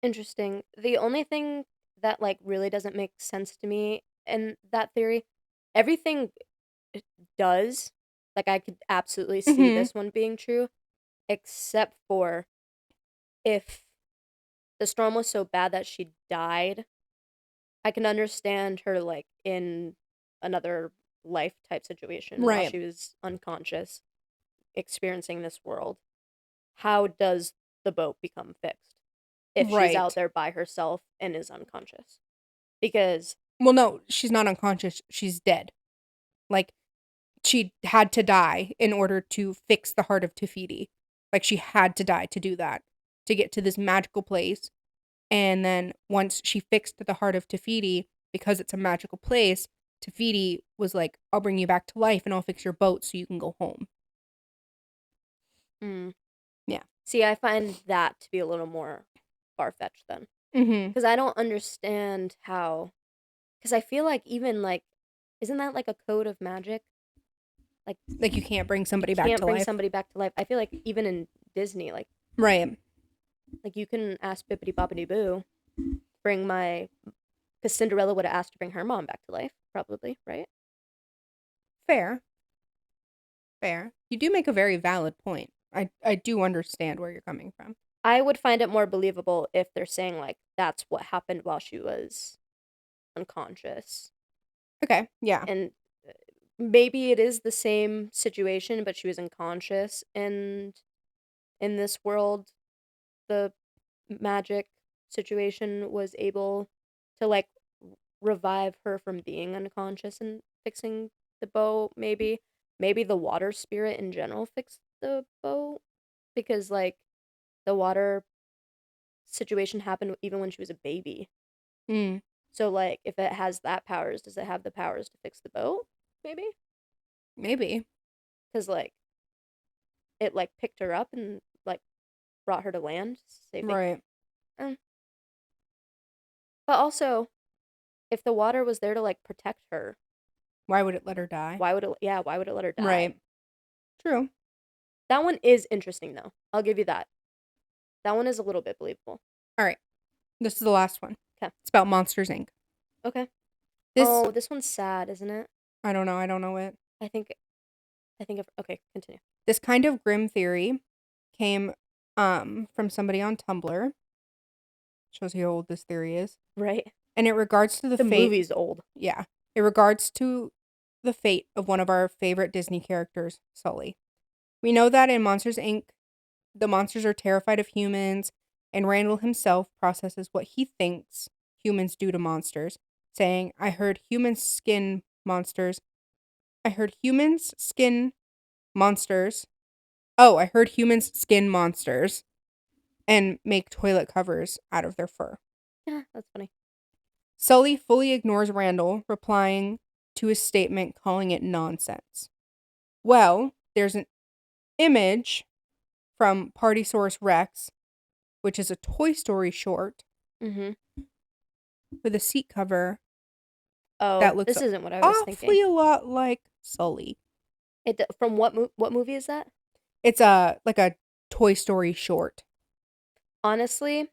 Interesting. The only thing that like really doesn't make sense to me in that theory, everything it does, like I could absolutely see Mm-hmm. this one being true, except for if the storm was so bad that she died. I can understand her like in another life type situation while Right. she was unconscious, experiencing this world. How does the boat become fixed if she's out Right. there by herself and is unconscious? Because Well, no, she's not unconscious. She's dead. Like, she had to die in order to fix the heart of Te Fiti. Like, she had to die to do that, to get to this magical place. And then once she fixed the heart of Te Fiti, because it's a magical place, Te Fiti was like, I'll bring you back to life and I'll fix your boat so you can go home. mm, Yeah. see, I find that to be a little more far fetched then, Mm-hmm. because I don't understand how. Because I feel like even like, isn't that like a code of magic? Like Like, you can't bring you somebody back can't to bring life. somebody back to life. I feel like even in Disney, Right. like you can ask Bippity Boppity Boo, bring my, because Cinderella would have asked to bring her mom back to life, probably, right? Fair. Fair. You do make a very valid point. I do understand where you're coming from. I would find it more believable if they're saying like that's what happened while she was unconscious, Okay. Yeah. and maybe it is the same situation, but she was unconscious, and in this world, the magic situation was able to like revive her from being unconscious and fixing the boat. Maybe the water spirit in general fixed the boat because like the water situation happened even when she was a baby. Mm, So like if it has that powers, does it have the powers to fix the boat? Maybe? maybe. Cuz like it like picked her up and like brought her to land safely. Right. Um, but also if the water was there to like protect her, Why would it let her die? why would it let her die? Right. True. That one is interesting though. I'll give you that. That one is a little bit believable. All right. This is the last one. Okay. It's about Monsters Inc. Okay. This Oh, this one's sad, isn't it? I don't know. I don't know it. I think okay, continue. This kind of grim theory came from somebody on Tumblr. Shows you how old this theory is. Right? And it regards to the The fate. movie's old. Yeah. It regards to the fate of one of our favorite Disney characters, Sully. We know that in Monsters Inc., the monsters are terrified of humans, and Randall himself processes what he thinks humans do to monsters, saying, I heard humans skin monsters. I heard humans skin monsters. Oh, I heard humans skin monsters and make toilet covers out of their fur. Yeah, that's funny. Sully fully ignores Randall, replying to his statement, calling it nonsense. Well, there's an image from Party Source Rex, which is a Toy Story short Mhm. with a seat cover Oh, that looks this isn't what I was thinking. awfully a lot like Sully. From what movie is that? It's a like a Toy Story short. Honestly,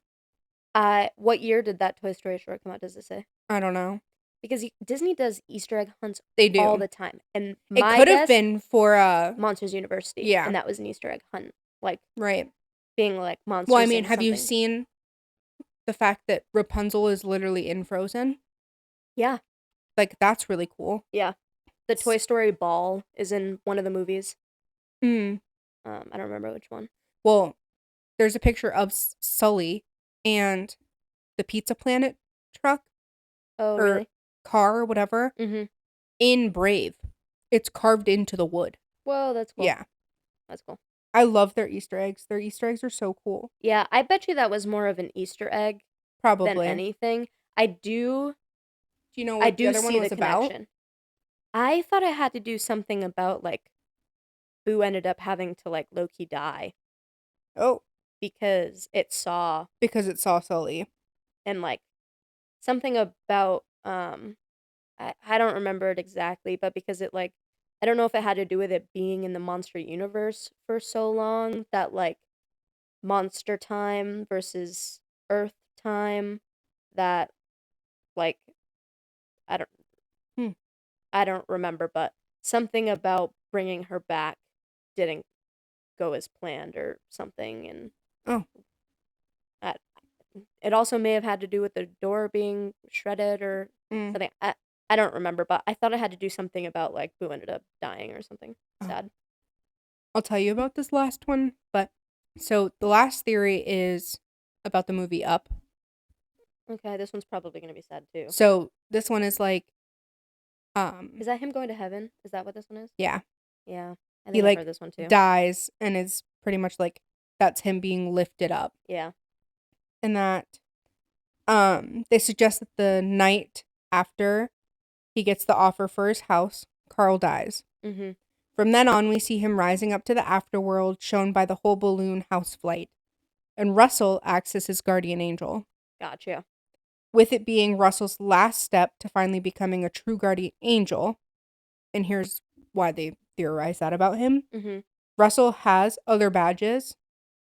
I what year did that Toy Story short come out? Does it say? I don't know. Because Disney does Easter egg hunts They all do. the time, and It my could have guess, been for Monsters University, yeah, and that was an Easter egg hunt, like right. being like Well, I monsters mean, in have you something. seen the fact that Rapunzel is literally in Frozen? Yeah, Like that's really cool. yeah. The Toy Story ball is in one of the movies. Mm. I don't remember which one. Well, there's a picture of Sully and the Pizza Planet truck Oh, or really? car or whatever Mhm. in Brave. It's carved into the wood. Whoa, that's cool. Yeah. That's cool. I love their Easter eggs. Their Easter eggs are so cool. Yeah, I bet you that was more of an Easter egg than Probably. anything. I do Do you know I what the do other one see the was about? connection. I thought it had to do something about like Boo ended up having to like low-key die Oh, because it saw because it saw Sully. and like something about I don't remember it exactly, but because it like I don't know if it had to do with it being in the monster universe for so long that like monster time versus earth time that like I don't Hmm. I don't remember, but something about bringing her back didn't go as planned or something, and Oh. I, it also may have had to do with the door being shredded or Mm. something. I don't remember, but I thought it had to do something about like Boo ended up dying or something Oh. sad. I'll tell you about this last one, but so the last theory is about the movie Up. Okay, this one's probably gonna be sad too. So this one is like, Is that him going to heaven? Is that what this one is? yeah, Yeah, I he think I've like heard this one too. dies and is pretty much like that's him being lifted up. Yeah. And that they suggest that the night after he gets the offer for his house, Carl dies. Mhm. From then on, we see him rising up to the afterworld, shown by the whole balloon house flight, and Russell acts as his guardian angel, Gotcha. with it being Russell's last step to finally becoming a true guardian angel. And here's why they theorize that about him. Mhm. Russell has other badges,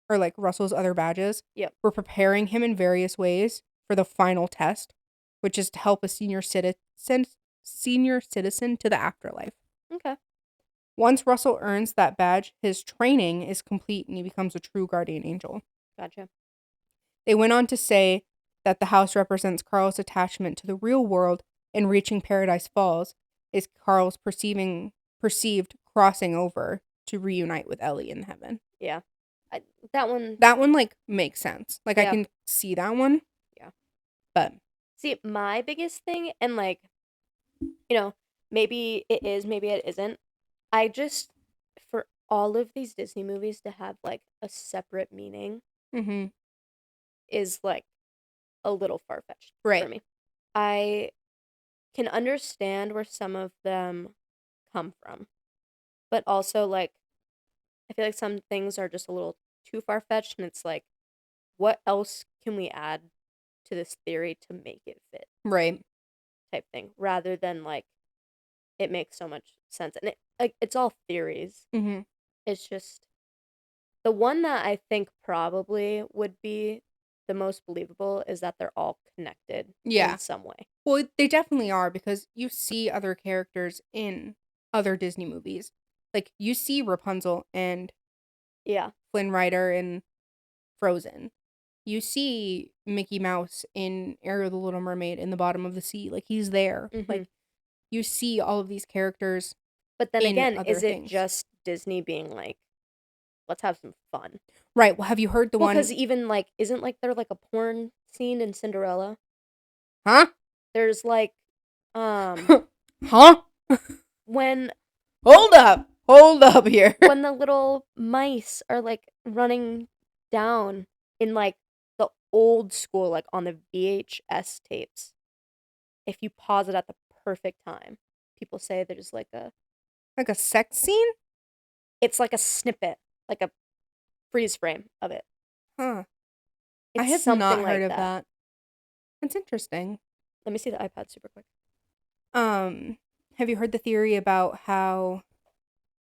or like Russell's other badges, Yep. were preparing him in various ways for the final test, which is to help a senior citizen to the afterlife. Okay. Once Russell earns that badge, his training is complete and he becomes a true guardian angel. Gotcha. They went on to say that the house represents Carl's attachment to the real world, and reaching Paradise Falls is Carl's perceived crossing over to reunite with Ellie in heaven. Yeah. I, that one. That one like makes sense. Like I Yeah. can see that one. Yeah. But See, my biggest thing, and like, you know, maybe it is, maybe it isn't. I just, for all of these Disney movies to have like a separate meaning mhm. is like a little far fetched for Right. me. I can understand where some of them come from, but also like, I feel like some things are just a little too far fetched, and it's like, what else can we add to this theory to make it fit Right. type thing rather than like it makes so much sense and it's all theories. Mhm. It's just the one that I think probably would be the most believable is that they're all connected in Yeah. some way. Well, they definitely are because you see other characters in other Disney movies. Like you see Rapunzel and Yeah. Flynn Rider in Frozen. You see Mickey Mouse in Ariel the Little Mermaid in the bottom of the sea. Like he's there. Hmm. Like you see all of these characters But then in again, other is it things. just Disney being like, let's have some fun? Right. Well, have you heard the Well, one? because even like, isn't like there like a porn scene in Cinderella? Huh? There's like, um, Huh? when Hold up. Hold up here. when the little mice are like running down in like the old school, like on the VHS tapes, if you pause it at the perfect time, people say there's like Like a sex scene? it's like a snippet, like a freeze frame of it. Huh. I It's have something not heard like of that. that. That's interesting. Let me see the iPad super quick. Have you heard the theory about how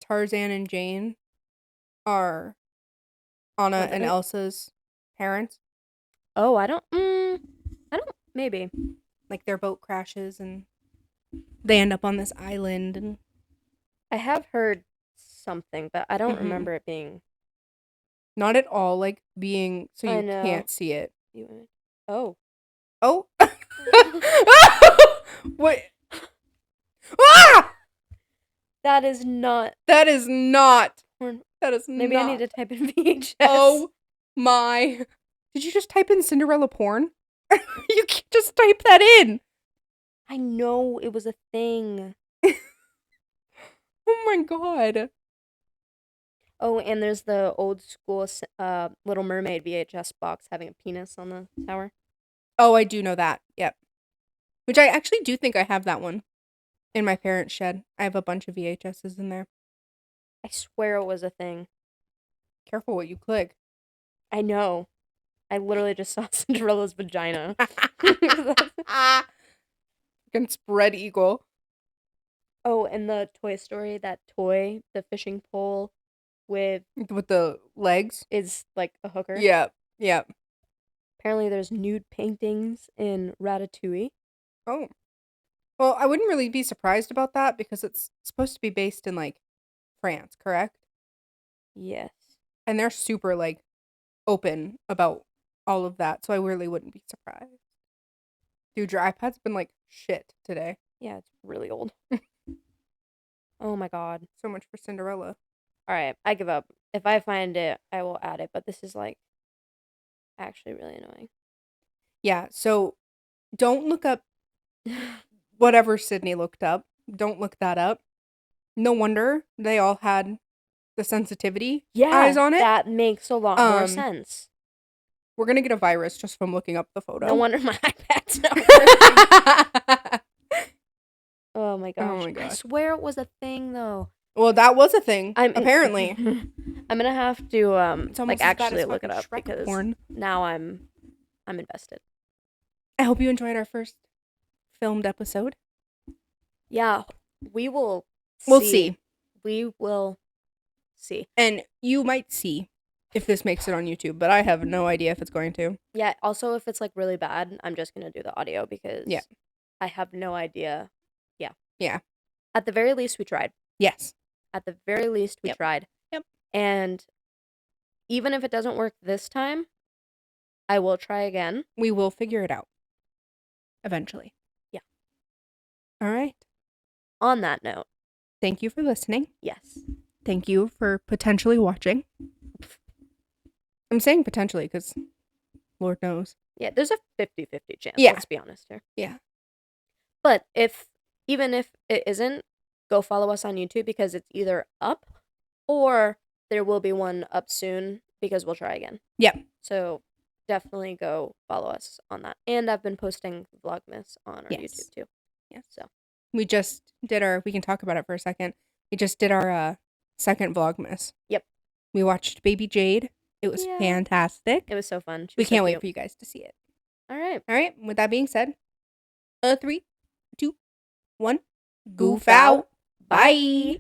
Tarzan and Jane are Anna and Coincidence? Elsa's parents? Oh, I don't. Maybe Like their boat crashes and they end up on this island and I have heard something, but I don't mhm. remember it being. Not at all like being so I you know. can't see it. Oh. Oh. Wait. Ah! That is not That is not. porn. That is Maybe I need not. to type in VHS. Oh my. Did you just type in Cinderella porn? You can't just type that in. I know it was a thing. Oh my god. Oh, and there's the old school Little Mermaid VHS box having a penis on the tower. Oh, I do know that. Yep. Which I actually do think I have that one in my parents' shed. I have a bunch of VHSs in there. I swear it was a thing. Careful what you click. I know. I literally just saw Cinderella's vagina. Fucking spread eagle. Oh, and the Toy Story, that toy, the fishing pole with With the legs. is like a hooker. Yeah. Yeah. Apparently there's nude paintings in Ratatouille. Oh. Well, I wouldn't really be surprised about that because it's supposed to be based in like France, correct? Yes. And they're super like open about all of that, so I really wouldn't be surprised. Dude, your iPad's been like shit today. Yeah, it's really old. Oh my god. So much for Cinderella. Alright, I give up. If I find it, I will add it, but this is like actually really annoying. Yeah, so don't look up whatever Sydney looked up. Don't look that up. No wonder they all had the sensitivity eyes on it. That makes a lot more Um, sense. We're gonna get a virus just from looking up the photo. No wonder my iPad's not working. Oh my gosh. Oh my gosh. I swear it was a thing though. Well, that was a thing, apparently. I'm gonna have to It's like almost as bad actually as look it fucking up Shrek because porn. now I'm invested. I hope you enjoyed our first filmed episode. Yeah, we will We'll see. We will see. And you might see if this makes it on YouTube, but I have no idea if it's going to. Yeah, also if it's like really bad, I'm just gonna do the audio because Yeah. I have no idea. Yeah. Yeah. At the very least we tried. Yes. At the very least we Yep. tried. Yep. And even if it doesn't work this time, I will try again. We will figure it out. Eventually. Yeah. All right. On that note, thank you for listening. Yes. Thank you for potentially watching. I'm saying potentially because Lord knows. Yeah, there's a 50-50 chance. Yeah. Let's be honest here. Yeah. But even if it isn't, go follow us on YouTube because it's either up or there will be one up soon because we'll try again. Yeah. So definitely go follow us on that. And I've been posting Vlogmas on our YouTube too. Yeah. So we just did we can talk about it for a second. We just did our second Vlogmas. Yep. We watched Baby Jade. It was fantastic. It was so fun. We can't wait for you guys to see it. All right. All right. With that being said, 3, 2, 1. Goof out. Bye.